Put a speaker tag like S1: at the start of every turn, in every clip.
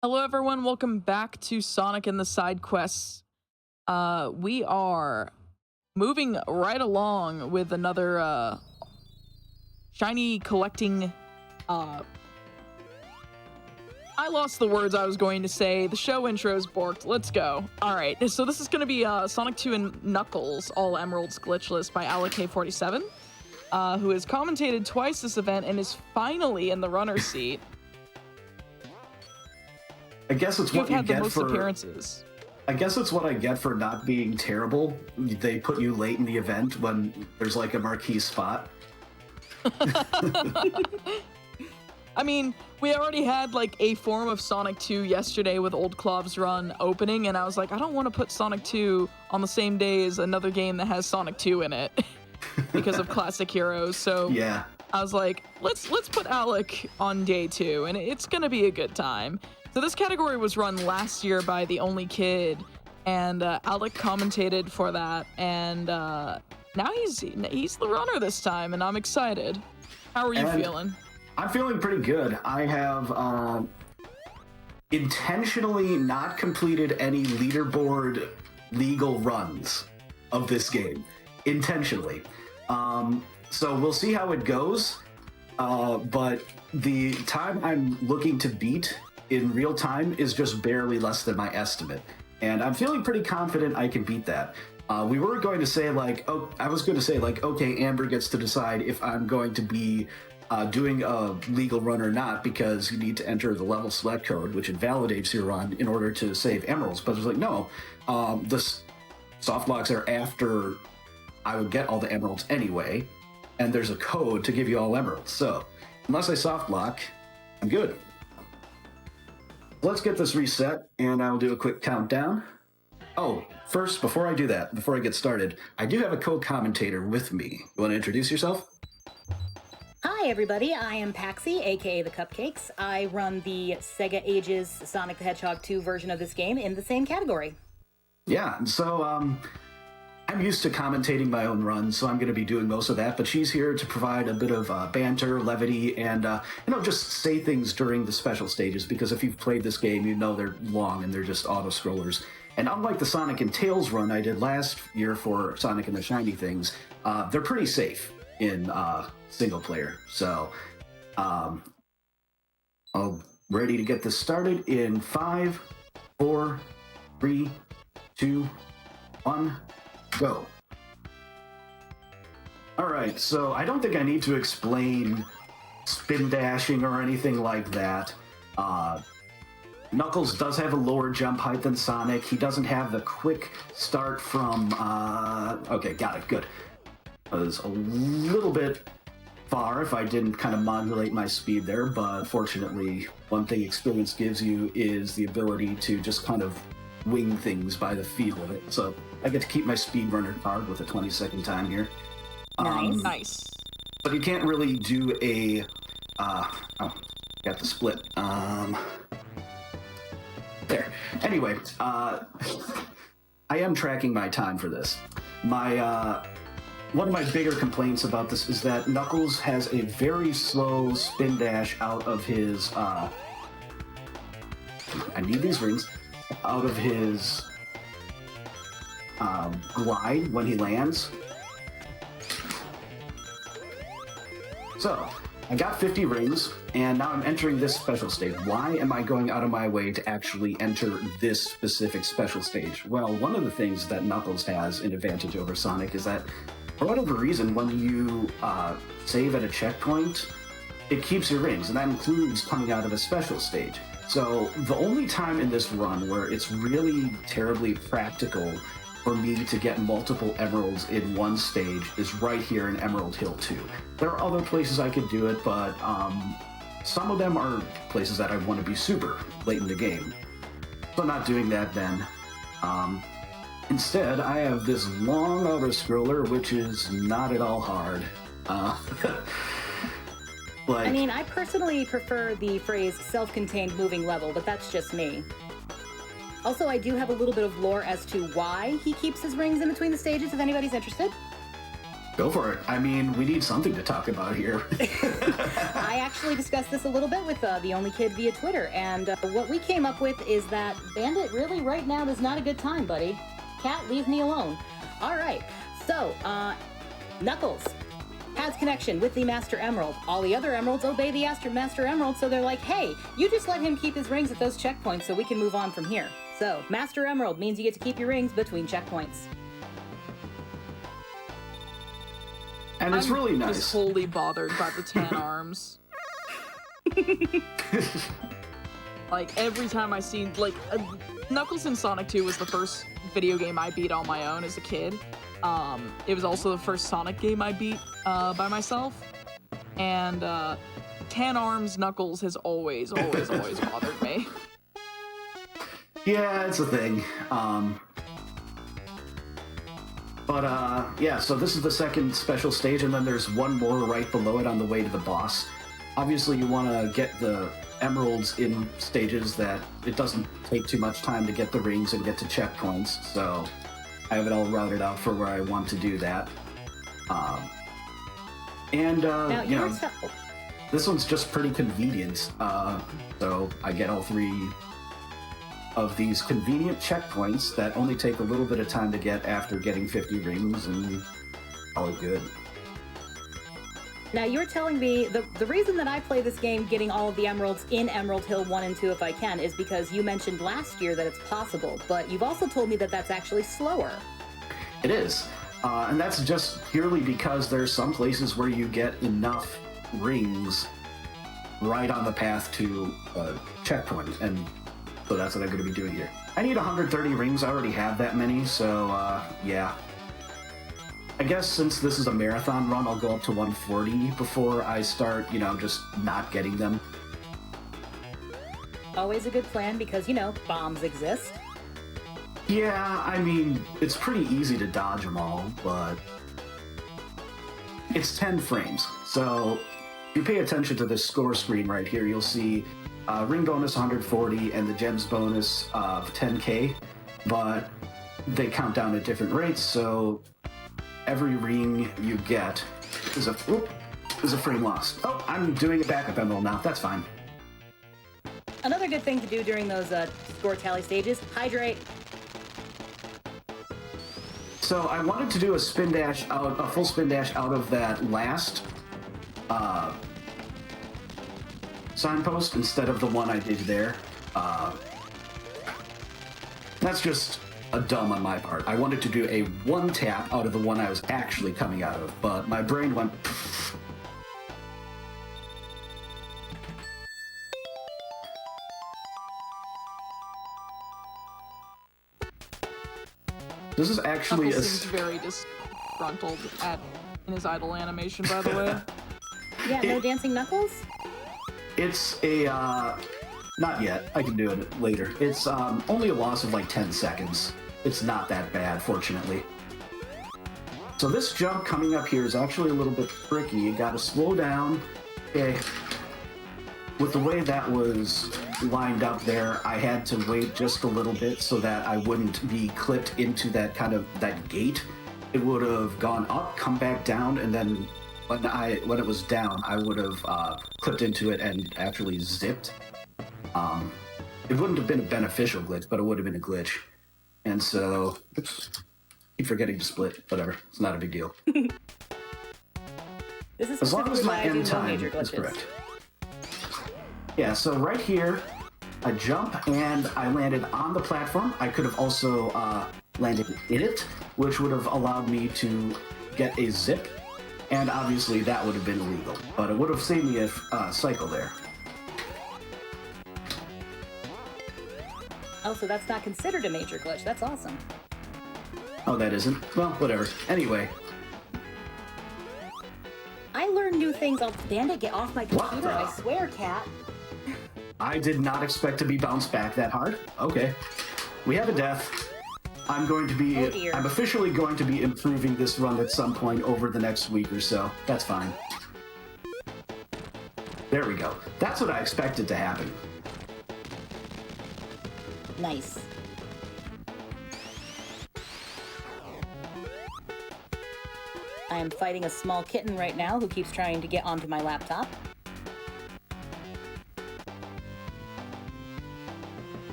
S1: Hello everyone, welcome back to Sonic and the Side Quests. We are moving right along with another shiny collecting. I lost the words I was going to say. The show intro's borked. Let's go. Alright, so this is going to be Sonic 2 and Knuckles All Emeralds Glitchless by AlecK47, who has commentated twice this event and is finally in the runner's seat.
S2: I guess it's what you get for
S1: appearances.
S2: I guess it's what I get for not being terrible. They put you late in the event when there's like a marquee spot.
S1: I mean, we already had like a form of Sonic 2 yesterday with Old Clov's Run opening, and I was like, I don't want to put Sonic 2 on the same day as another game that has Sonic 2 in it because of classic heroes. So
S2: yeah,
S1: I was like, let's put AlecK on day 2, and it's gonna be a good time. So this category was run last year by The Only Kid, and AlecK commentated for that, and now he's the runner this time, and I'm excited. How are you feeling?
S2: I'm feeling pretty good. I have intentionally not completed any leaderboard legal runs of this game. Intentionally. So we'll see how it goes, but the time I'm looking to beat in real time is just barely less than my estimate, and I'm feeling pretty confident I can beat that. We were going to say I was going to say okay, Amber gets to decide if I'm going to be doing a legal run or not, because you need to enter the level select code, which invalidates your run in order to save emeralds. But it's like, no, the soft locks are after I would get all the emeralds anyway, and there's a code to give you all emeralds. So unless I soft lock, I'm good. Let's get this reset, and I'll do a quick countdown. Oh, first, before I do that, before I get started, I do have a co-commentator with me. You want to introduce yourself?
S3: Hi, everybody. I am Paxi, aka the Cupcakes. I run the Sega Ages Sonic the Hedgehog 2 version of this game in the same category.
S2: Yeah, so I'm used to commentating my own runs, so I'm going to be doing most of that, but she's here to provide a bit of banter, levity, and, just say things during the special stages, because if you've played this game, you know they're long and they're just auto-scrollers. And unlike the Sonic and Tails run I did last year for Sonic and the Shiny Things, they're pretty safe in single player. So, I'm ready to get this started in 5, 4, 3, 2, 1... go. Alright, so I don't think I need to explain spin dashing or anything like that. Knuckles does have a lower jump height than Sonic. He doesn't have the quick start from... okay, got it, good. I was a little bit far if I didn't kind of modulate my speed there, but fortunately, one thing experience gives you is the ability to just kind of wing things by the feel of it. So I get to keep my speedrunner card with a 20-second time here.
S1: Nice.
S2: But you can't really do a... got the split. There. Anyway, I am tracking my time for this. One of my bigger complaints about this is that Knuckles has a very slow spin dash out of his... I need these rings. Out of his glide when he lands. So, I got 50 rings, and now I'm entering this special stage. Why am I going out of my way to actually enter this specific special stage? Well, one of the things that Knuckles has an advantage over Sonic is that, for whatever reason, when you save at a checkpoint, it keeps your rings, and that includes coming out of a special stage. So the only time in this run where it's really terribly practical for me to get multiple emeralds in one stage is right here in Emerald Hill 2. There are other places I could do it, but some of them are places that I want to be super late in the game. So I'm not doing that then. Instead, I have this long auto-scroller, which is not at all hard.
S3: I mean, I personally prefer the phrase self-contained moving level, but that's just me. Also, I do have a little bit of lore as to why he keeps his rings in between the stages, if anybody's interested.
S2: Go for it. I mean, we need something to talk about here.
S3: I actually discussed this a little bit with the only kid via Twitter, and what we came up with is that Bandit really right now is not a good time, buddy. Cat, leave me alone. All right, so Knuckles has connection with the Master Emerald. All the other emeralds obey the Master Emerald, so they're like, hey, you just let him keep his rings at those checkpoints so we can move on from here. So Master Emerald means you get to keep your rings between checkpoints.
S2: And it's really nice.
S1: I'm just wholly bothered by the tan arms. Like, every time I see, like, Knuckles in Sonic 2 was the first video game I beat on my own as a kid. It was also the first Sonic game I beat by myself. And tan arms Knuckles has always bothered me.
S2: Yeah, it's a thing. Yeah, so this is the second special stage, and then there's one more right below it on the way to the boss. Obviously, you want to get the emeralds in stages that it doesn't take too much time to get the rings and get to checkpoints, so I have it all routed out for where I want to do that.
S3: Now,
S2: you know, this one's just pretty convenient, so I get all 3 of these convenient checkpoints that only take a little bit of time to get after getting 50 rings, and all good.
S3: Now, you're telling me the reason that I play this game getting all of the emeralds in Emerald Hill 1 and 2 if I can is because you mentioned last year that it's possible, but you've also told me that that's actually slower.
S2: It is, and that's just purely because there's some places where you get enough rings right on the path to a checkpoint, and so that's what I'm going to be doing here. I need 130 rings. I already have that many, so yeah. I guess since this is a marathon run, I'll go up to 140 before I start, you know, just not getting them.
S3: Always a good plan because, you know, bombs exist.
S2: Yeah, I mean, it's pretty easy to dodge them all, but it's 10 frames. So if you pay attention to this score screen right here, you'll see ring bonus 140 and the gems bonus of 10k, but they count down at different rates, so every ring you get is a frame lost. Oh, I'm doing a backup emerald now. That's fine.
S3: Another good thing to do during those score tally stages, hydrate.
S2: So I wanted to do a full spin dash out of that last signpost instead of the one I did there. That's just a dumb on my part. I wanted to do a one tap out of the one I was actually coming out of, but my brain went pfft. This is actually
S1: Knuckles seems very disgruntled in his idle animation, by the way.
S3: Yeah, no dancing Knuckles?
S2: It's a, not yet. I can do it later. It's only a loss of like 10 seconds. It's not that bad, fortunately. So this jump coming up here is actually a little bit tricky. You gotta slow down. Okay. With the way that was lined up there, I had to wait just a little bit so that I wouldn't be clipped into that that gate. It would have gone up, come back down, and then when it was down, I would have clipped into it and actually zipped. It wouldn't have been a beneficial glitch, but it would have been a glitch. And so, oops, keep forgetting to split. Whatever, it's not a big deal.
S3: This is
S2: as long as my end time
S3: major glitches.
S2: is correct. Yeah, so right here, I jump and I landed on the platform. I could have also landed in it, which would have allowed me to get a zip. And obviously that would have been illegal, but it would have saved me a cycle there.
S3: Oh, so that's not considered a major glitch. That's awesome.
S2: Oh, that isn't? Well, whatever. Anyway.
S3: I learn new things all Bandit, get off my computer, I swear, cat.
S2: I did not expect to be bounced back that hard. Okay. We have a death. I'm officially going to be improving this run at some point over the next week or so. That's fine. There we go. That's what I expected to happen.
S3: Nice. I I am fighting a small kitten right now who keeps trying to get onto my laptop.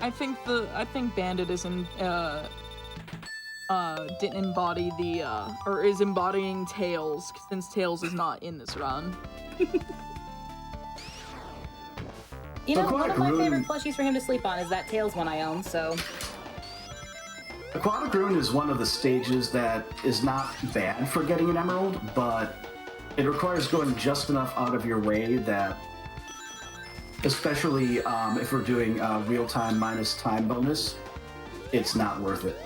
S1: I think Bandit isn't didn't embody the or is embodying Tails, since Tails is not in this run.
S3: You know, one
S2: Aquatic
S3: of my
S2: Rune-
S3: favorite plushies for him to sleep on is that Tails one I own, so...
S2: Aquatic Rune is one of the stages that is not bad for getting an emerald, but it requires going just enough out of your way that, especially if we're doing real-time minus time bonus, it's not worth it.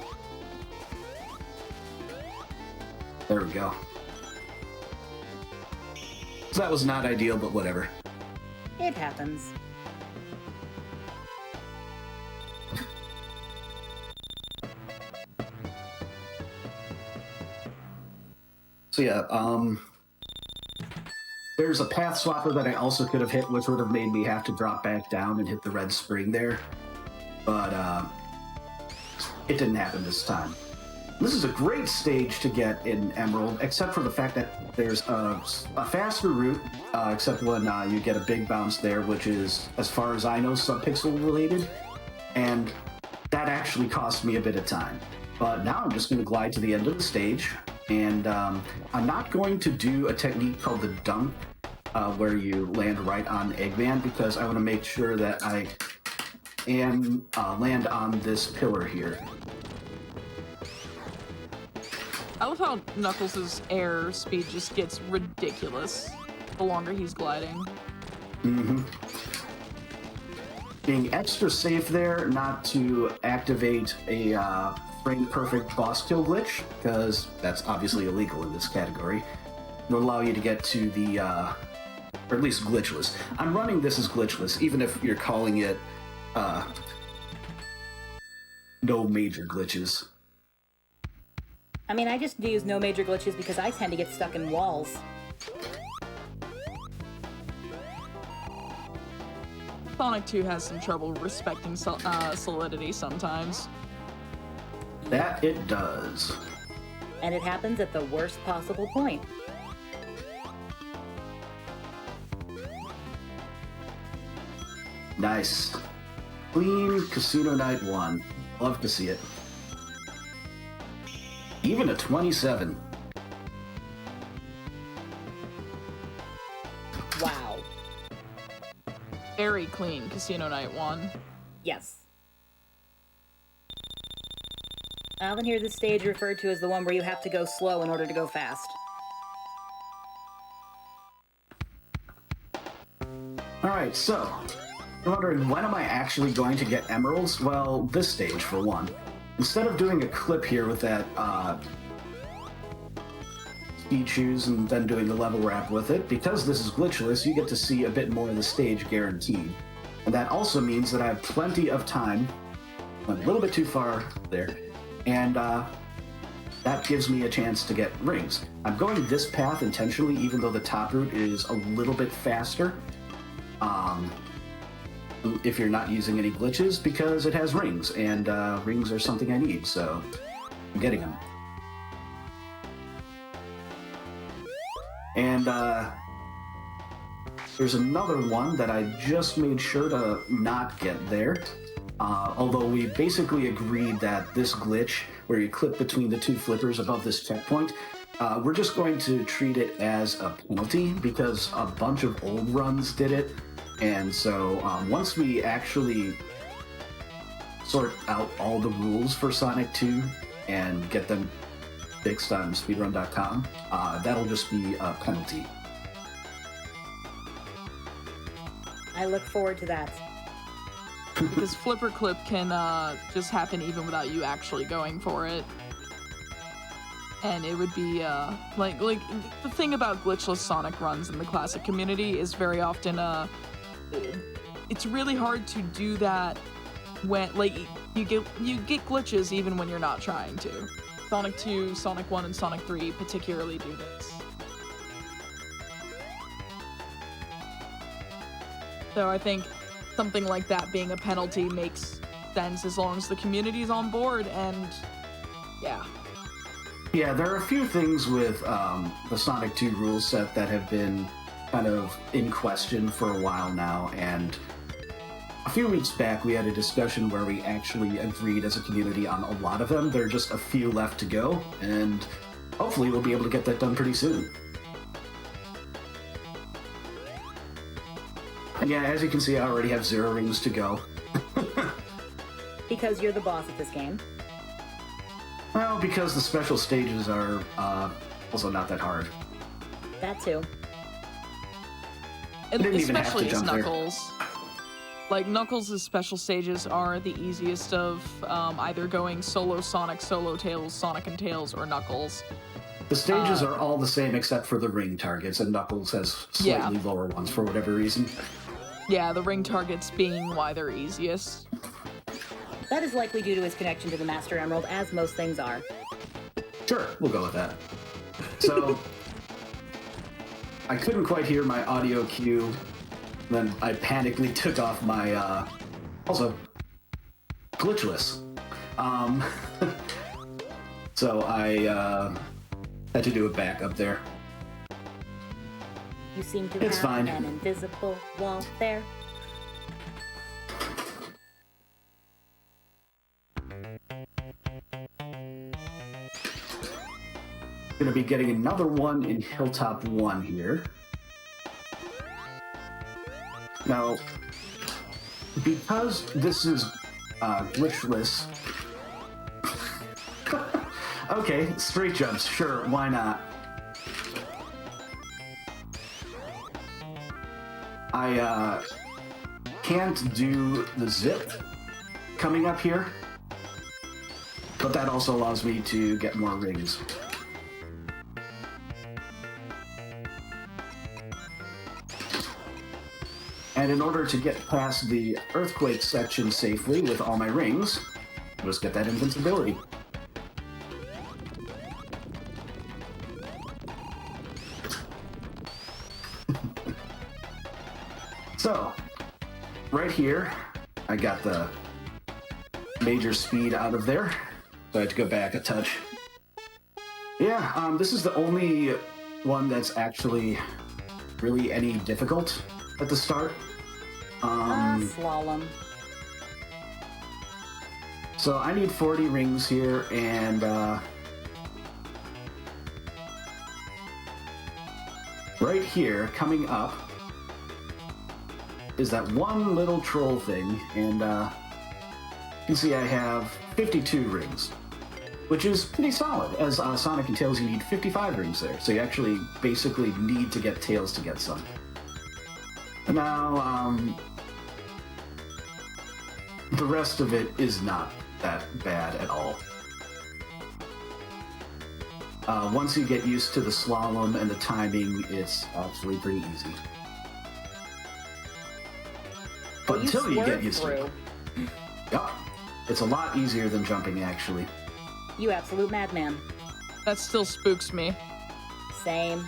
S2: There we go. So that was not ideal, but whatever.
S3: It happens.
S2: So yeah, there's a path swapper that I also could have hit, which would have made me have to drop back down and hit the red spring there. But it didn't happen this time. This is a great stage to get an emerald, except for the fact that there's a faster route, except when you get a big bounce there, which is, as far as I know, subpixel related. And that actually cost me a bit of time. But now I'm just going to glide to the end of the stage. And I'm not going to do a technique called the dunk, where you land right on Eggman, because I want to make sure that I am land on this pillar here.
S1: I love how Knuckles' air speed just gets ridiculous the longer he's gliding.
S2: Mm-hmm. Being extra safe there, not to activate a frame perfect boss kill glitch, because that's obviously illegal in this category. It'll allow you to get to the, or at least glitchless. I'm running this as glitchless, even if you're calling it no major glitches.
S3: I mean, I just use no major glitches because I tend to get stuck in walls.
S1: Sonic 2 has some trouble respecting solidity sometimes.
S2: That it does.
S3: And it happens at the worst possible point.
S2: Nice. Clean Casino Night 1. Love to see it. Even a 27.
S3: Wow.
S1: Very clean Casino Night 1.
S3: Yes. I often hear this stage referred to as the one where you have to go slow in order to go fast.
S2: Alright, so, you're wondering, when am I actually going to get emeralds? Well, this stage, for one. Instead of doing a clip here with that speed shoes and then doing the level wrap with it, because this is glitchless, you get to see a bit more of the stage guaranteed. And that also means that I have plenty of time. Went a little bit too far there. And that gives me a chance to get rings. I'm going this path intentionally, even though the top route is a little bit faster. If you're not using any glitches, because it has rings, and rings are something I need, so I'm getting them. And there's another one that I just made sure to not get there. Although we basically agreed that this glitch, where you clip between the two flippers above this checkpoint, we're just going to treat it as a penalty, because a bunch of old runs did it. And so once we actually sort out all the rules for Sonic 2 and get them fixed on speedrun.com, that'll just be a penalty.
S3: I look forward to that.
S1: Because Flipper Clip can just happen even without you actually going for it. And it would be, like, the thing about glitchless Sonic runs in the classic community is very often, it's really hard to do that when, like, you get glitches even when you're not trying to. Sonic 2, Sonic 1, and Sonic 3 particularly do this. So I think something like that being a penalty makes sense as long as the community's on board, and yeah.
S2: Yeah, there are a few things with the Sonic 2 rule set that have been kind of in question for a while now, and a few weeks back we had a discussion where we actually agreed as a community on a lot of them. There are just a few left to go, and hopefully we'll be able to get that done pretty soon. And yeah, as you can see, I already have 0 rings to go.
S3: Because you're the boss at this game.
S2: Well, because the special stages are also not that hard.
S3: That too.
S1: And
S2: didn't even have to
S1: especially
S2: jump there.
S1: Knuckles. Like, Knuckles' special stages are the easiest of either going solo Sonic, solo Tails, Sonic and Tails, or Knuckles.
S2: The stages are all the same except for the ring targets, and Knuckles has slightly lower ones for whatever reason.
S1: Yeah, the ring targets being why they're easiest.
S3: That is likely due to his connection to the Master Emerald, as most things are.
S2: Sure, we'll go with that. So, I couldn't quite hear my audio cue, then I panically took off my, also, glitchless. So I, had to do it back up there.
S3: You seem to
S2: It's
S3: have
S2: fine.
S3: an invisible wall there.
S2: Gonna be getting another one in Hilltop 1 here. Now, because this is glitchless. Okay, straight jumps, sure, why not? I can't do the zip coming up here, but that also allows me to get more rings. And in order to get past the earthquake section safely with all my rings, just get that invincibility. So, right here, I got the major speed out of there, so I had to go back a touch. Yeah, this is the only one that's actually really any difficult at the start.
S3: Slalom.
S2: So I need 40 rings here, and right here, coming up, is that one little troll thing, and you can see I have 52 rings, which is pretty solid. As Sonic and Tails, you need 55 rings there, so you actually basically need to get Tails to get some. And now, the rest of it is not that bad at all. Once you get used to the slalom and the timing, it's actually pretty easy. But until you get used to it, yep, it's a lot easier than jumping, actually.
S3: You absolute madman.
S1: That still spooks me.
S3: Same.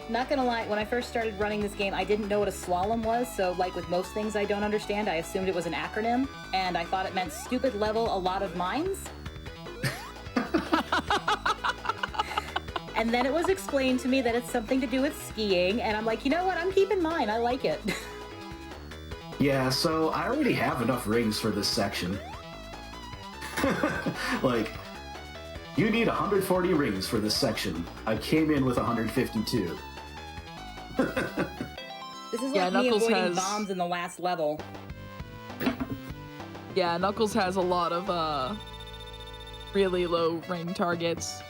S3: Not gonna lie, when I first started running this game, I didn't know what a slalom was, so like with most things I don't understand, I assumed it was an acronym, and I thought it meant stupid level a lot of mines. And then it was explained to me that it's something to do with skiing, and I'm like, you know what, I'm keeping mine, I like it.
S2: Yeah, so I already have enough rings for this section. Like, you need 140 rings for this section. I came in with 152.
S3: This is
S1: Yeah,
S3: like me
S1: Knuckles
S3: avoiding
S1: has-
S3: bombs in the last level.
S1: Yeah, Knuckles has a lot of really low ring targets.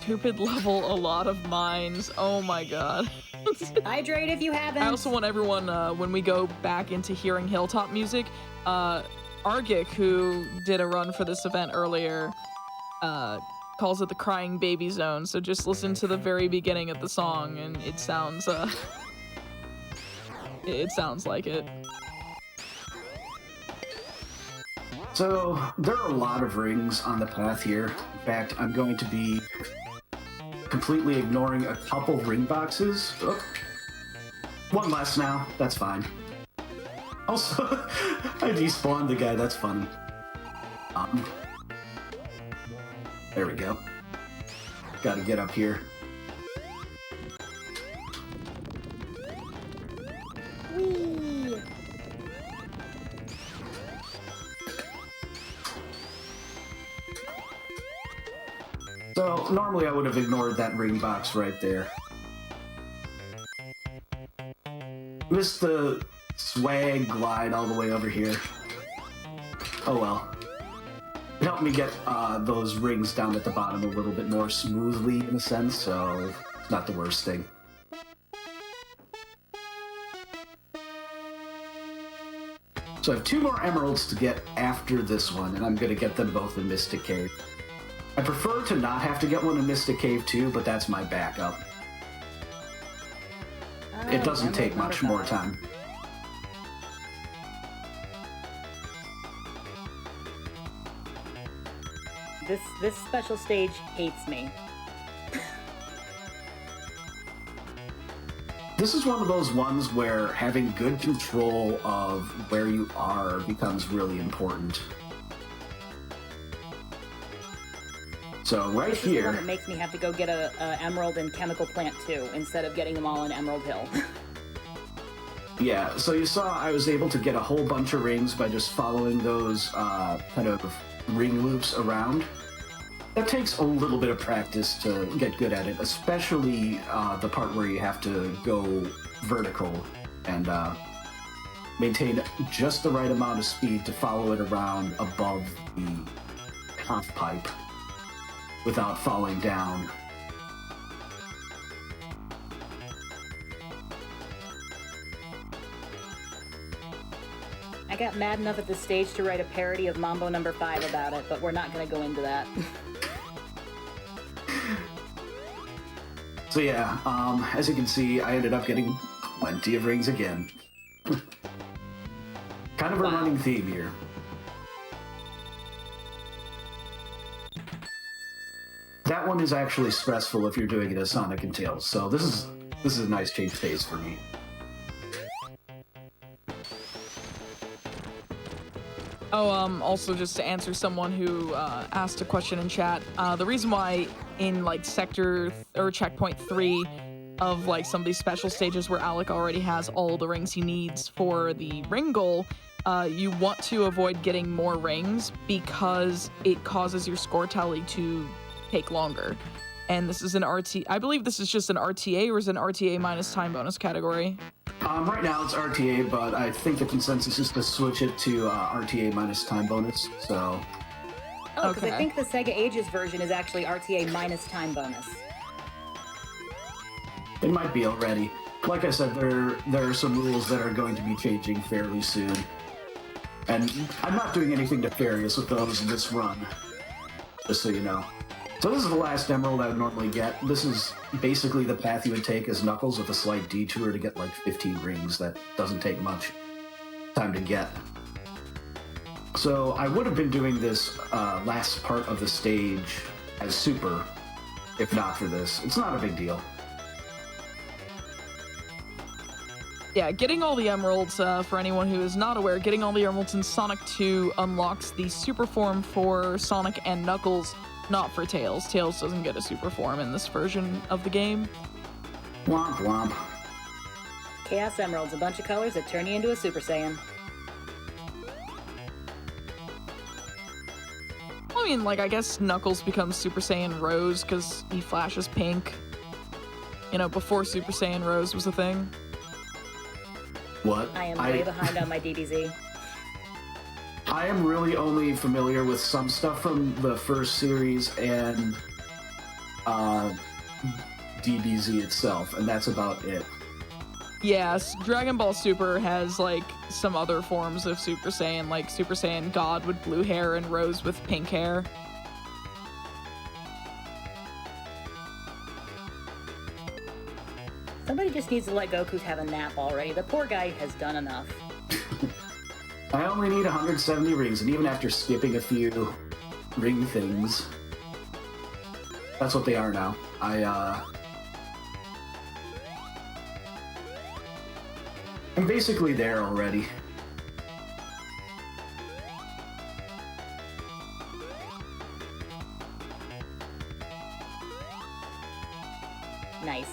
S1: Stupid level, a lot of mines. Oh my god.
S3: Hydrate if you haven't.
S1: I also want everyone, when we go back into hearing Hilltop music, Argic, who did a run for this event earlier, calls it the Crying Baby Zone, so just listen to the very beginning of the song, and it sounds, it sounds like it.
S2: So, there are a lot of rings on the path here. In fact, I'm going to be completely ignoring a couple ring boxes. Oh, one less now, that's fine. Also, I despawned the guy. That's funny. There we go. Gotta get up here.
S3: Whee!
S2: So, normally I would have ignored that ring box right there. Missed the swag glide all the way over here. Oh well. It helped me get those rings down at the bottom a little bit more smoothly in a sense, so it's not the worst thing. So I have 2 more emeralds to get after this one, and I'm going to get them both in Mystic Cave. I prefer to not have to get one in Mystic Cave too, but that's my backup. It doesn't take much more time.
S3: This special stage hates me.
S2: This is one of those ones where having good control of where you are becomes really important. So right
S3: This is the one
S2: here,
S3: that makes me have to go get a emerald and chemical plant too, instead of getting them all in Emerald Hill.
S2: yeah, so you saw I was able to get a whole bunch of rings by just following those kind of ring loops around. That takes a little bit of practice to get good at it, especially the part where you have to go vertical and maintain just the right amount of speed to follow it around above the half pipe without falling down.
S3: I got mad enough at this stage to write a parody of Mambo No. 5 about it, but we're not going to go into that.
S2: So yeah, as you can see, I ended up getting plenty of rings again. Kind of a running theme here. That one is actually stressful if you're doing it as Sonic and Tails, so this is a nice change of pace for me.
S1: Oh, also just to answer someone who asked a question in chat, the reason why in like sector or checkpoint 3 of like some of these special stages where AlecK already has all the rings he needs for the ring goal, you want to avoid getting more rings because it causes your score tally to take longer. And this is an I believe this is just an RTA, or is it an RTA minus time bonus category?
S2: Right now it's RTA, but I think the consensus is to switch it to RTA minus time bonus, so...
S3: Oh, because
S1: Okay.
S3: I think the Sega Ages version is actually RTA minus time bonus.
S2: It might be already. Like I said, there are some rules that are going to be changing fairly soon. And I'm not doing anything nefarious with those in this run, just so you know. So this is the last emerald I would normally get. This is basically the path you would take as Knuckles with a slight detour to get like 15 rings. That doesn't take much time to get. So I would have been doing this last part of the stage as Super, if not for this. It's not a big deal.
S1: Yeah, getting all the emeralds, for anyone who is not aware, getting all the emeralds in Sonic 2 unlocks the super form for Sonic and Knuckles, not for Tails. Tails doesn't get a super form in this version of the game.
S2: Womp womp.
S3: Chaos Emeralds, a bunch of colors that turn you into a Super Saiyan.
S1: I mean, like, I guess Knuckles becomes Super Saiyan Rose because he flashes pink. You know, before Super Saiyan Rose was a thing.
S2: What?
S3: I am way behind on my DBZ.
S2: I am really only familiar with some stuff from the first series and DBZ itself, and that's about it.
S1: Yes, Dragon Ball Super has, like, some other forms of Super Saiyan, like Super Saiyan God with blue hair and Rose with pink hair.
S3: Somebody just needs to let Goku have a nap already. The poor guy has done enough.
S2: I only need 170 rings, and even after skipping a few ring things, that's what they are now. I'm basically there already.
S3: Nice.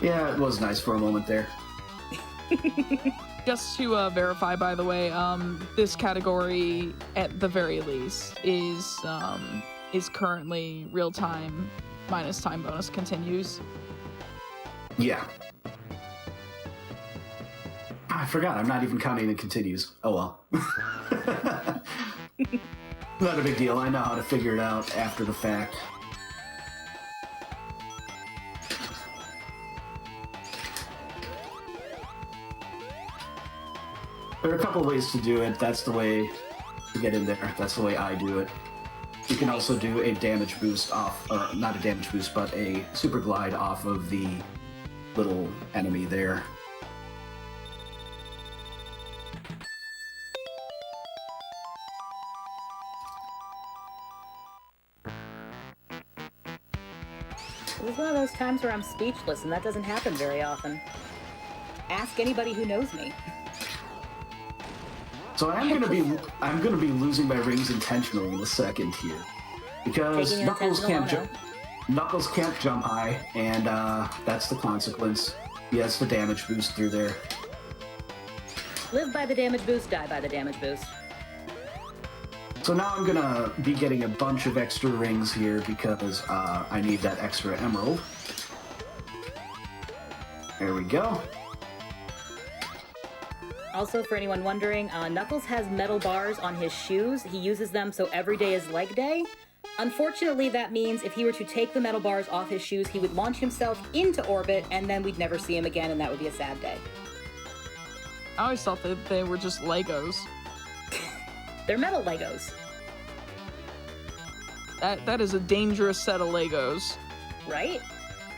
S2: Yeah, it was nice for a moment there.
S1: Just to verify, by the way, this category, at the very least, is currently real time minus time bonus continues.
S2: Yeah. I forgot, I'm not even counting the continues. Oh well. Not a big deal, I know how to figure it out after the fact. There are a couple ways to do it. That's the way to get in there. That's the way I do it. You can also do a damage boost off, or not a damage boost, but a super glide off of the little enemy there.
S3: It was one of those times where I'm speechless, and that doesn't happen very often. Ask anybody who knows me.
S2: So I'm gonna be losing my rings intentionally in a second here, because Knuckles can't jump high, and that's the consequence. He has the damage boost through there.
S3: Live by the damage boost, die by the damage boost.
S2: So now I'm gonna be getting a bunch of extra rings here because I need that extra emerald. There we go.
S3: Also, for anyone wondering, Knuckles has metal bars on his shoes. He uses them so every day is leg day. Unfortunately, that means if he were to take the metal bars off his shoes, he would launch himself into orbit, and then we'd never see him again, and that would be a sad day.
S1: I always thought that they were just Legos.
S3: They're metal Legos.
S1: That is a dangerous set of Legos.
S3: Right?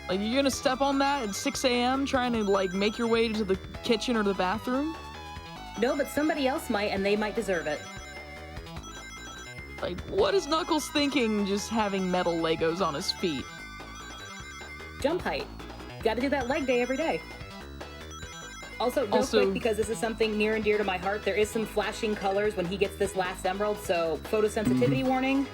S1: Like, you're gonna step on that at 6 a.m. trying to, like, make your way to the kitchen or the bathroom?
S3: No, but somebody else might, and they might deserve it.
S1: Like, what is Knuckles thinking just having metal Legos on his feet?
S3: Jump height. Gotta do that leg day every day. Also, real quick, because this is something near and dear to my heart, there is some flashing colors when he gets this last emerald, so photosensitivity warning.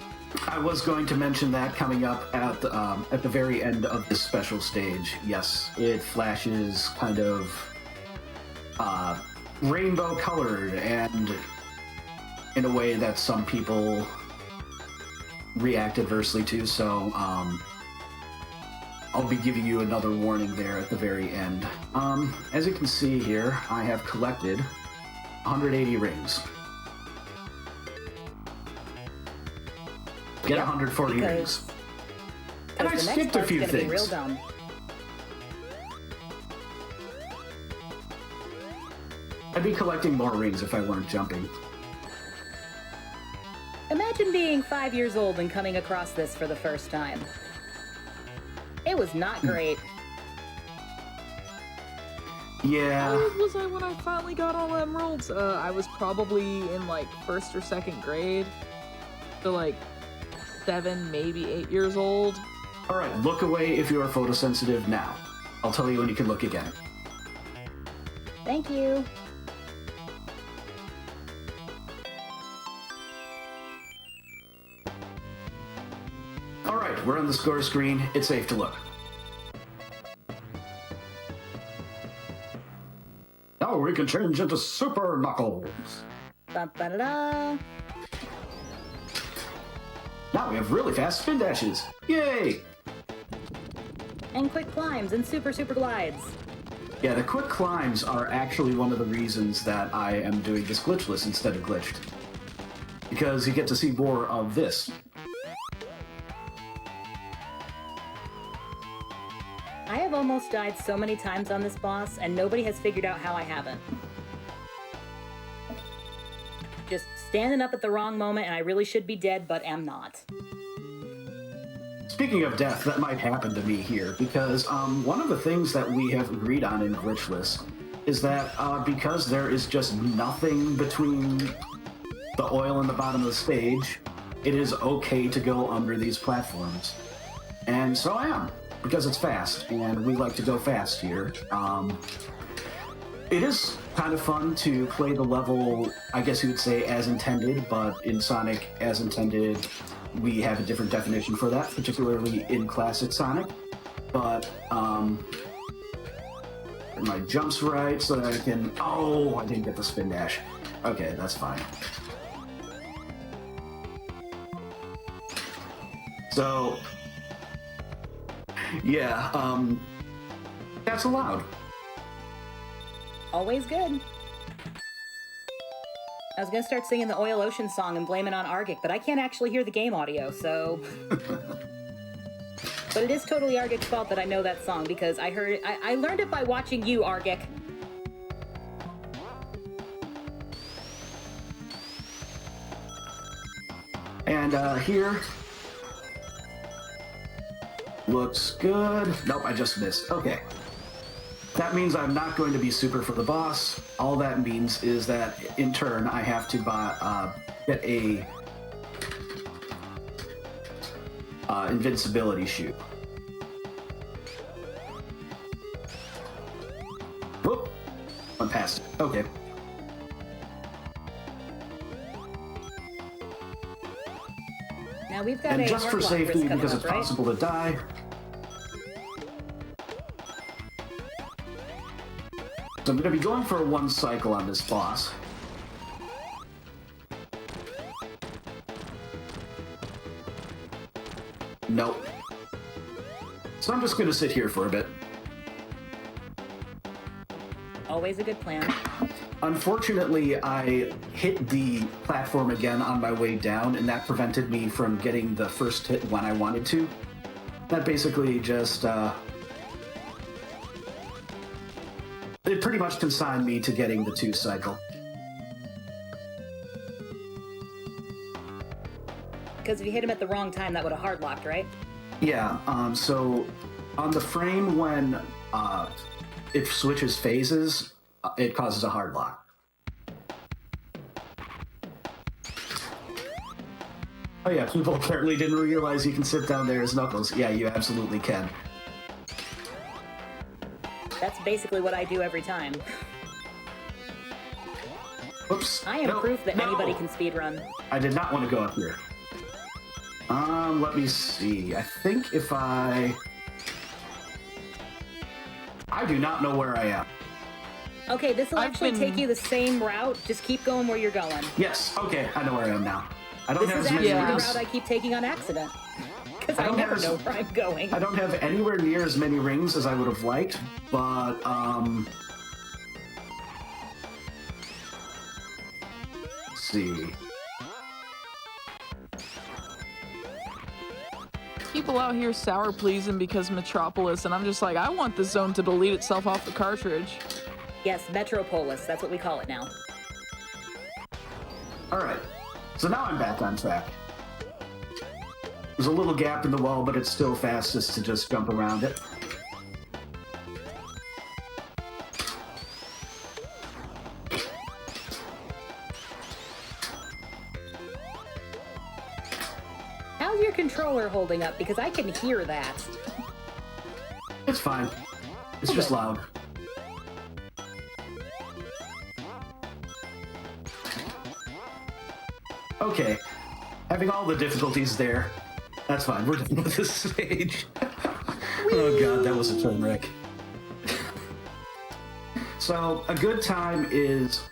S2: I was going to mention that coming up at the very end of this special stage. Yes, it flashes kind of rainbow colored, and in a way that some people react adversely to, so I'll be giving you another warning there at the very end. As you can see here, I have collected 180 rings. Get 140 rings. And I skipped a few things.
S3: Real dumb.
S2: I'd be collecting more rings if I weren't jumping.
S3: Imagine being 5 years old and coming across this for the first time. It was not great.
S2: Yeah.
S1: How old was I when I finally got all emeralds? I was probably in, like, 1st or 2nd grade. So, like, 7, maybe 8 years old.
S2: Alright, look away if you are photosensitive now. I'll tell you when you can look again.
S3: Thank you.
S2: Alright, we're on the score screen. It's safe to look. Now we can change into Super Knuckles.
S3: Ba-ba-da-da.
S2: Now we have really fast spin dashes. Yay!
S3: And quick climbs and super glides.
S2: Yeah, the quick climbs are actually one of the reasons that I am doing this glitchless instead of glitched. Because you get to see more of this.
S3: I have almost died so many times on this boss, and nobody has figured out how I haven't. Just standing up at the wrong moment, and I really should be dead, but am not.
S2: Speaking of death, that might happen to me here, because one of the things that we have agreed on in Glitchless is that because there is just nothing between the oil and the bottom of the stage, it is okay to go under these platforms. And so I am, because it's fast, and we like to go fast here. It is kind of fun to play the level, I guess you would say, as intended, but in Sonic, as intended we have a different definition for that, particularly in Classic Sonic. But get my jumps right so that I can. Oh, I didn't get the spin dash. Okay, that's fine. So, yeah, that's allowed.
S3: Always good. I was gonna start singing the Oil Ocean song and blame it on Argic, but I can't actually hear the game audio, so. But it is totally Argic's fault that I know that song because I heard it. I learned it by watching you, Argic.
S2: And here. Looks good. Nope, I just missed. Okay. That means I'm not going to be super for the boss. All that means is that, in turn, I have to get a invincibility shoe. Whoop! Went past it. Okay.
S3: Now we've got
S2: And
S3: a
S2: just for
S3: heart lock
S2: safety,
S3: risk
S2: because
S3: coming
S2: it's
S3: up, right?
S2: possible to die. So I'm going to be going for one cycle on this boss. Nope. So I'm just going to sit here for a bit.
S3: Always a good plan.
S2: Unfortunately, I hit the platform again on my way down, and that prevented me from getting the first hit when I wanted to. That basically just, it pretty much consigned me to getting the 2 cycle.
S3: Because if you hit him at the wrong time, that would have hard locked, right?
S2: Yeah, so on the frame when it switches phases, it causes a hard lock. Oh yeah, people apparently didn't realize you can sit down there as Knuckles. Yeah, you absolutely can.
S3: That's basically what I do every time.
S2: Oops.
S3: I am proof that anybody can speedrun.
S2: I did not want to go up here. Let me see. I think if I do not know where I am.
S3: Okay, this will actually take you the same route. Just keep going where you're going.
S2: Yes, okay, I know where I am now. I don't
S3: This
S2: have
S3: is
S2: as many
S3: actually the
S2: rings.
S3: route I keep taking on accident. Because I
S2: don't
S3: never
S2: have
S3: know where I'm going.
S2: I don't have anywhere near as many rings as I would have liked, but let's see.
S1: People out here sour pleasing because Metropolis, and I'm just like, I want this zone to delete itself off the cartridge.
S3: Yes, Metropolis. That's what we call it now.
S2: Alright, so now I'm back on track. There's a little gap in the wall, but it's still fastest to just jump around it.
S3: How's your controller holding up? Because I can hear that.
S2: It's fine. It's just loud. Okay. Having all the difficulties there. That's fine. We're done with this stage. Oh god, that was a train wreck. So, a good time is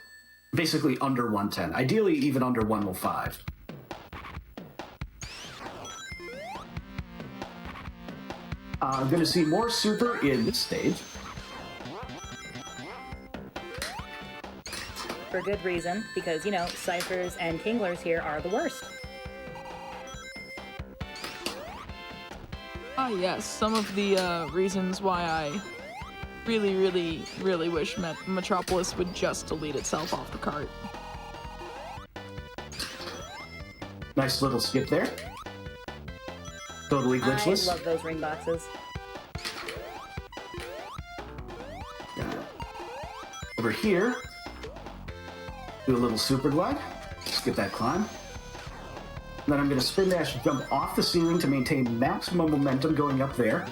S2: basically under 110. Ideally, even under 105. I'm going to see more super in this stage.
S3: For good reason, because, you know, ciphers and kinglers here are the worst.
S1: Ah, yes, some of the reasons why I really wish Metropolis would just delete itself off the cart.
S2: Nice little skip there. Totally glitchless.
S3: I love those ring boxes.
S2: Over here, do a little super glide, skip that climb. Then I'm going to spin dash jump off the ceiling to maintain maximum momentum going up there.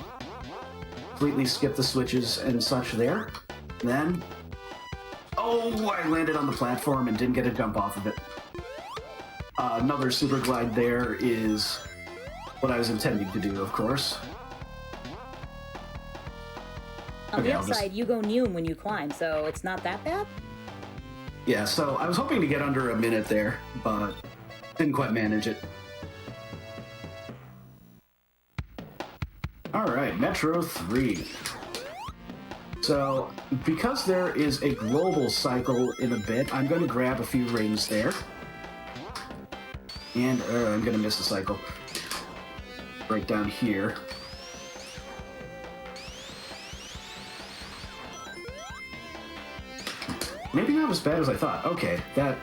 S2: Completely skip the switches and such there. Then, oh, I landed on the platform and didn't get a jump off of it. Another super glide there is what I was intending to do, of course.
S3: On the upside, you go noom when you climb, so it's not that bad?
S2: Yeah, so I was hoping to get under a minute there, but didn't quite manage it. Alright, Metro 3. So, because there is a global cycle in a bit, I'm going to grab a few rings there. And I'm going to miss the cycle. Right down here. Maybe not as bad as I thought. Okay, that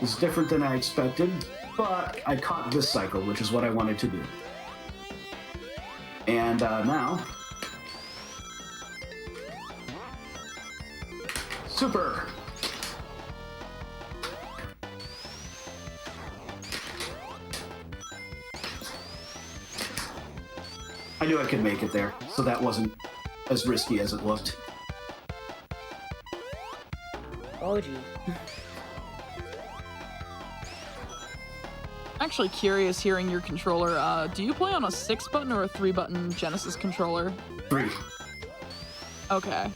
S2: is different than I expected, but I caught this cycle, which is what I wanted to do. And now... Super! I knew I could make it there, so that wasn't as risky as it looked.
S3: Oh, gee.
S1: Actually curious hearing your controller. Do you play on a 6-button or a 3-button Genesis controller?
S2: 3.
S1: Okay.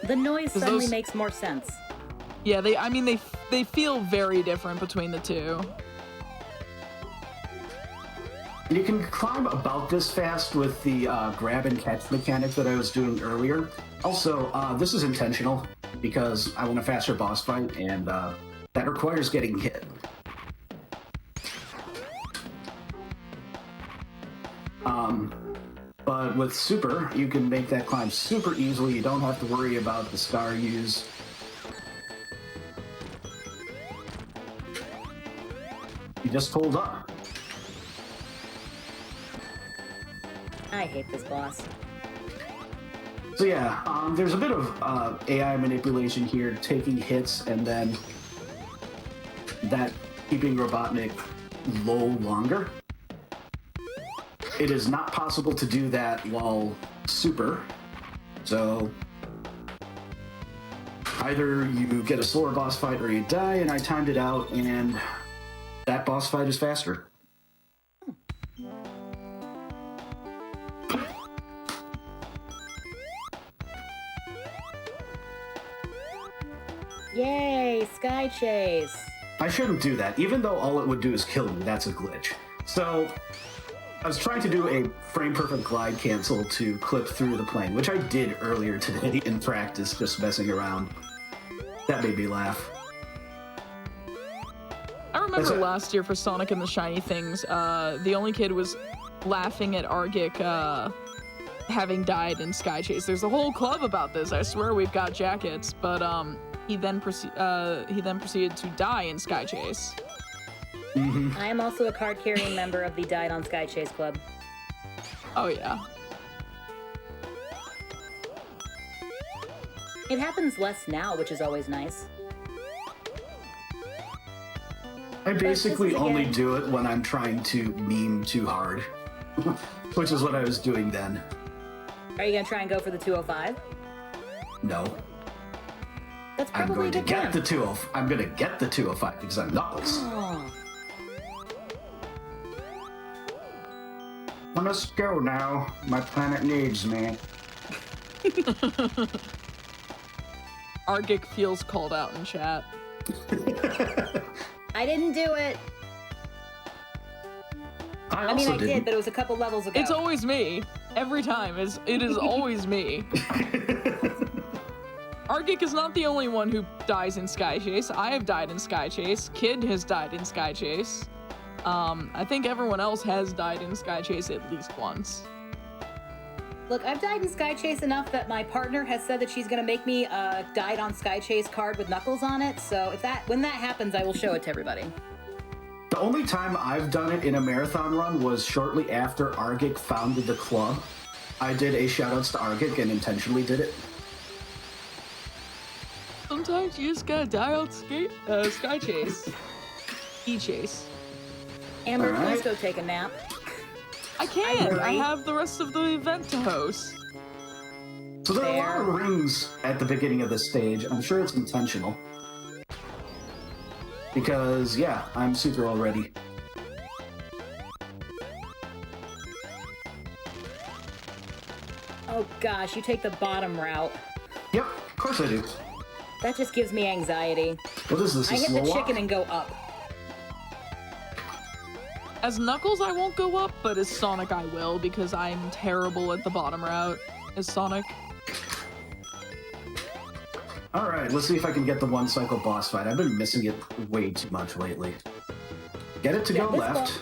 S3: The noise suddenly makes more sense.
S1: Yeah, they feel very different between the two.
S2: You can climb about this fast with the grab and catch mechanic that I was doing earlier. Also, this is intentional because I want a faster boss fight, and that requires getting hit. But with Super, you can make that climb super easily. You don't have to worry about the star use. You just hold up.
S3: I hate this boss.
S2: So yeah, there's a bit of AI manipulation here, taking hits and then that keeping Robotnik low longer. It is not possible to do that while Super, so either you get a slower boss fight or you die, and I timed it out, and that boss fight is faster.
S3: Yay, Sky Chase!
S2: I shouldn't do that. Even though all it would do is kill me, that's a glitch. So, I was trying to do a frame-perfect glide cancel to clip through the plane, which I did earlier today in practice, just messing around. That made me laugh.
S1: I remember last year for Sonic and the Shiny Things, the only kid was laughing at AlecK having died in Sky Chase. There's a whole club about this. I swear we've got jackets, but he then proceeded to die in Sky Chase.
S3: Mm-hmm. I am also a card-carrying member of the Died on Sky Chase Club.
S1: Oh, yeah.
S3: It happens less now, which is always nice.
S2: I basically only do it when I'm trying to meme too hard, which is what I was doing then.
S3: Are you going to try and go for the 205?
S2: No.
S3: That's probably
S2: I'm going to get the 205. I'm going to get the 205 because I'm Knuckles.
S3: Oh.
S2: Well, let's go now. My planet needs me.
S1: AlecK feels called out in chat.
S3: I didn't do it. I mean, I did, but it was a couple levels ago.
S1: It's always me. Every time. It is always me. AlecK is not the only one who dies in Sky Chase. I have died in Sky Chase. Kid has died in Sky Chase. I think everyone else has died in Sky Chase at least once.
S3: Look, I've died in Sky Chase enough that my partner has said that she's gonna make me a Died on Sky Chase card with Knuckles on it, so when that happens, I will show it to everybody.
S2: The only time I've done it in a marathon run was shortly after AlecK founded the club. I did a shoutouts to AlecK and intentionally did it.
S1: Sometimes you just gotta die on Sky Chase. E-Chase.
S3: Amber, please go take a nap.
S1: I can't. I have the rest of the event to host.
S2: So there are a lot of rings at the beginning of this stage. I'm sure it's intentional. Because, yeah, I'm super already.
S3: Oh gosh, you take the bottom route.
S2: Yep, of course I do.
S3: That just gives me anxiety.
S2: What is this, a
S3: I hit
S2: slow
S3: the
S2: walk?
S3: chicken and go up.
S1: As Knuckles, I won't go up, but as Sonic, I will, because I'm terrible at the bottom route as Sonic.
S2: Alright, let's see if I can get the one cycle boss fight. I've been missing it way too much lately. Get it to go left.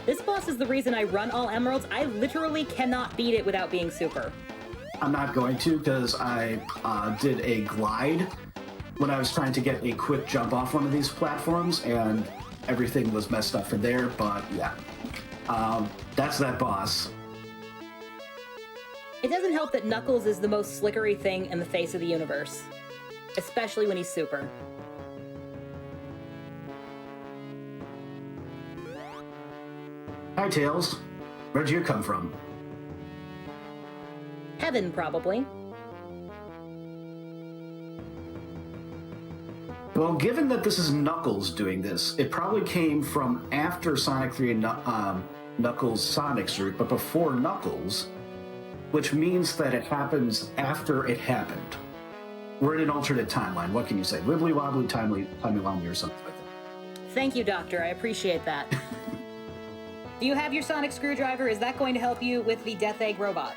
S3: This boss is the reason I run all emeralds. I literally cannot beat it without being super.
S2: I'm not going to, because I did a glide when I was trying to get a quick jump off one of these platforms, and everything was messed up from there, but yeah. That's that boss.
S3: It doesn't help that Knuckles is the most slickery thing in the face of the universe. Especially when he's super.
S2: Hi, Tails. Where'd you come from?
S3: Heaven, probably.
S2: Well, given that this is Knuckles doing this, it probably came from after Sonic 3 and Knuckles' Sonic's route, but before Knuckles, which means that it happens after it happened. We're in an alternate timeline. What can you say? Wibbly wobbly, timey-wimey, or something like that.
S3: Thank you, Doctor. I appreciate that. Do you have your sonic screwdriver? Is that going to help you with the Death Egg robot?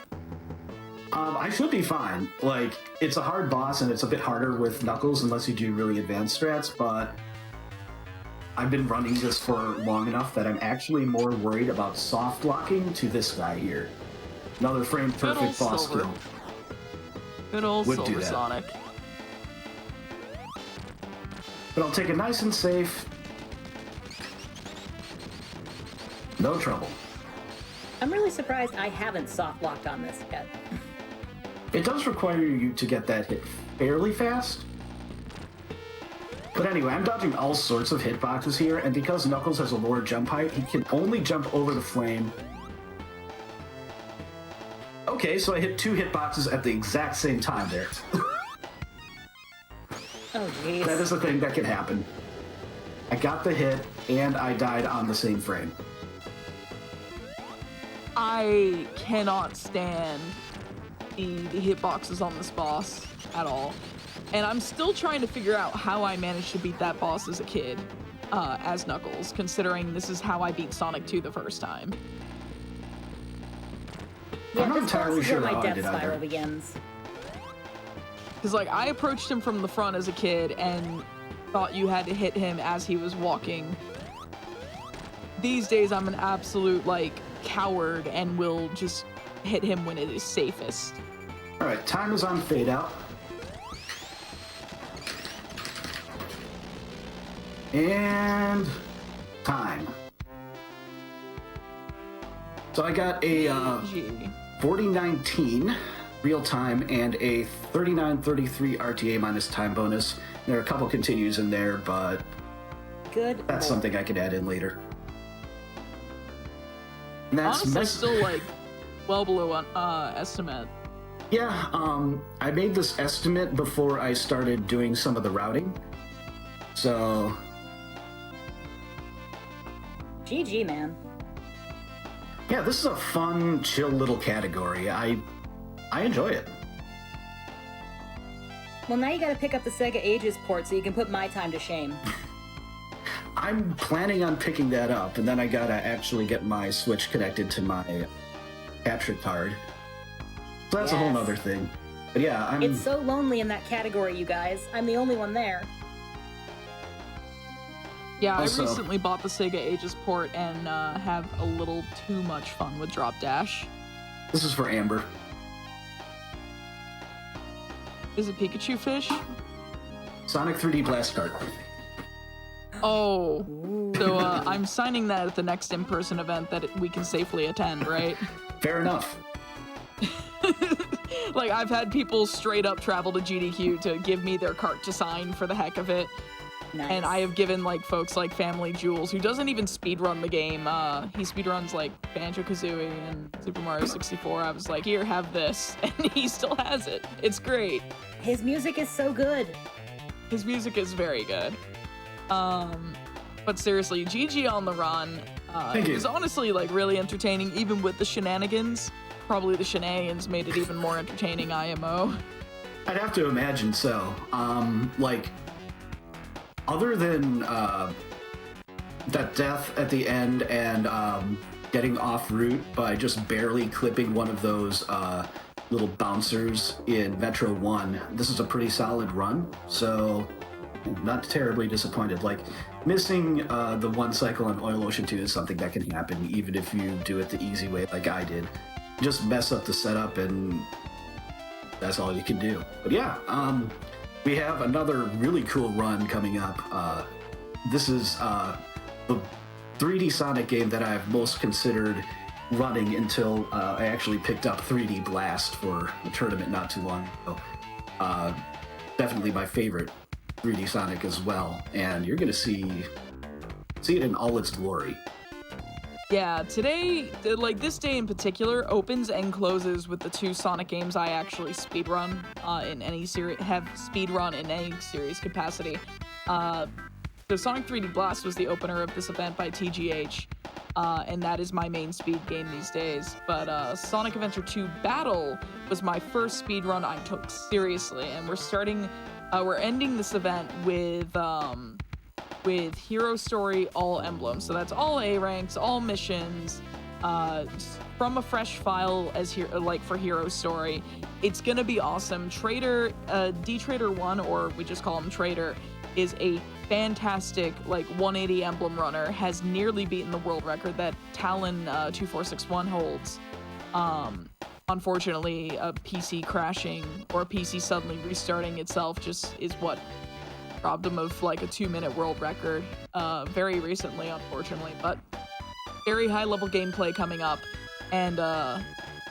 S2: I should be fine. Like, it's a hard boss, and it's a bit harder with Knuckles unless you do really advanced strats, but I've been running this for long enough that I'm actually more worried about soft locking to this guy here. Another frame perfect boss
S1: Silver.
S2: kill.
S1: Good old
S2: Would do
S1: Silver
S2: that.
S1: Sonic.
S2: But I'll take it nice and safe. No trouble.
S3: I'm really surprised I haven't soft locked on this yet.
S2: It does require you to get that hit fairly fast. But anyway, I'm dodging all sorts of hitboxes here, and because Knuckles has a lower jump height, he can only jump over the flame. Okay, so I hit 2 hitboxes at the exact same time there.
S3: Oh, jeez.
S2: That is a thing that can happen. I got the hit, and I died on the same frame.
S1: I cannot stand the hitboxes on this boss at all. And I'm still trying to figure out how I managed to beat that boss as a kid, as Knuckles, considering this is how I beat Sonic 2 the first time.
S3: Yeah,
S2: I'm not
S3: this boss
S2: entirely
S3: is
S2: sure
S3: where
S2: how
S3: my
S2: I
S3: death
S2: did
S3: spiral
S2: either.
S3: begins.
S1: Because, like, I approached him from the front as a kid and thought you had to hit him as he was walking. These days, I'm an absolute, like, coward and will just hit him when it is safest.
S2: Alright, time is on fade out. And time. So I got a
S1: Gee.
S2: 4019 real time and a 3933 RTA minus time bonus. There are a couple continues in there, but
S3: Good
S2: that's
S3: lord.
S2: something I could add in later. And that's
S1: Honestly, still, like, well below estimate.
S2: Yeah, I made this estimate before I started doing some of the routing. So,
S3: GG, man.
S2: yeah, this is a fun, chill little category. I enjoy it.
S3: Well, now you gotta pick up the Sega Ages port so you can put my time to shame.
S2: I'm planning on picking that up, and then I gotta actually get my Switch connected to my capture card. So that's a whole
S3: Yes.
S2: nother thing. But yeah, I'm...
S3: It's so lonely in that category, you guys. I'm the only one there.
S1: Yeah,
S2: Also-
S1: I recently bought the Sega Ages port and have a little too much fun with Drop Dash.
S2: This is for Amber.
S1: Is it Pikachu Fish?
S2: Sonic 3D Blast Card.
S1: Oh, so I'm signing that at the next in-person event that we can safely attend, right?
S2: Fair enough.
S1: Like, I've had people straight up travel to GDQ to give me their cart to sign for the heck of it.
S3: Nice.
S1: And I have given, like, folks like Family Jules, who doesn't even speedrun the game. He speedruns, like, Banjo-Kazooie and Super Mario 64. I was like, here, have this. And he still has it. It's great.
S3: His music is so good.
S1: His music is very good. But seriously, GG on the run.
S2: Thank
S1: It
S2: you.
S1: was honestly like really entertaining, even with the shenanigans. Probably the shenanigans made it even more entertaining, IMO.
S2: I'd have to imagine so. Like, other than that death at the end and getting off route by just barely clipping one of those little bouncers in Metro 1, this is a pretty solid run, so not terribly disappointed. Like, missing the one cycle on Oil Ocean 2 is something that can happen, even if you do it the easy way like I did. Just mess up the setup and that's all you can do. But yeah, we have another really cool run coming up. This is the 3D Sonic game that I've most considered running until I actually picked up 3D Blast for a tournament not too long ago. Definitely my favorite 3D Sonic as well, and you're gonna see it in all its glory.
S1: Yeah, today, like this day in particular, opens and closes with the 2 Sonic games I actually speedrun in any series, have speedrun in any series capacity. So Sonic 3D Blast was the opener of this event by TGH, and that is my main speed game these days. But Sonic Adventure 2 Battle was my first speedrun I took seriously, and we're ending this event with Hero Story All Emblems. So that's all A ranks, all missions, from a fresh file for Hero Story. It's gonna be awesome. Trader, D-Trader 1, or we just call him Trader, is a fantastic 180 emblem runner, has nearly beaten the world record that Talon 2461 holds. Unfortunately, a PC crashing or a PC suddenly restarting itself just is what robbed him of a 2-minute world record very recently, unfortunately. But very high level gameplay coming up, and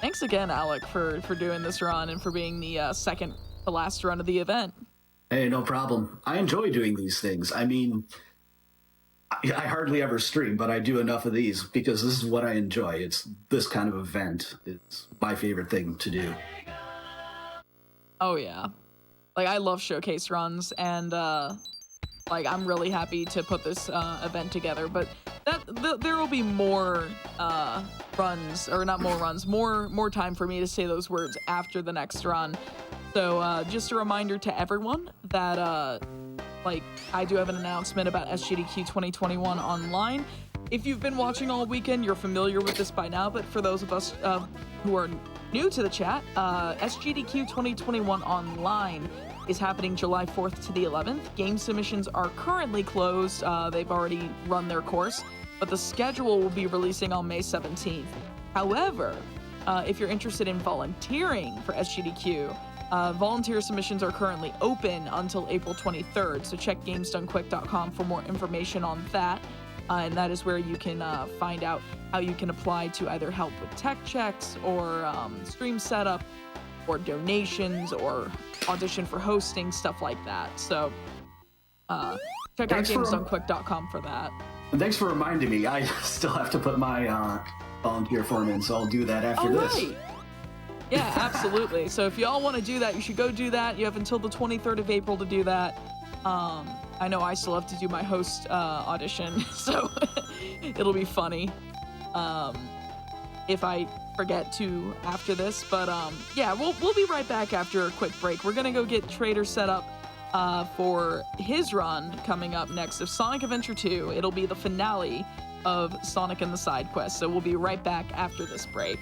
S1: thanks again, AlecK, for doing this run and for being the second to last run of the event.
S2: Hey, no problem. I enjoy doing these things. I mean, I hardly ever stream, but I do enough of these because this is what I enjoy. It's this kind of event. It's my favorite thing to do.
S1: Oh yeah, I love showcase runs, and I'm really happy to put this event together. But there will be more runs, or not more runs, more time for me to say those words after the next run. So just a reminder to everyone that I do have an announcement about SGDQ 2021 online. If you've been watching all weekend, you're familiar with this by now, but for those of us who are new to the chat, SGDQ 2021 online is happening July 4th to the 11th. Game submissions are currently closed. They've already run their course, but the schedule will be releasing on May 17th. However, if you're interested in volunteering for SGDQ, volunteer submissions are currently open until April 23rd, so check gamesdonequick.com for more information on that. And that is where you can find out how you can apply to either help with tech checks or stream setup or donations or audition for hosting, stuff like that. So check out gamesdonequick.com for that.
S2: Thanks for reminding me. I still have to put my volunteer form in, so I'll do that after this.
S1: Right. Yeah, absolutely. So if y'all want to do that, you should go do that. You have until the 23rd of April to do that. I know I still have to do my host audition, so it'll be funny if I forget to after this. But yeah, we'll be right back after a quick break. We're gonna go get Trader set up for his run coming up next of Sonic Adventure 2. It'll be the finale of Sonic and the Side Quest. So we'll be right back after this break.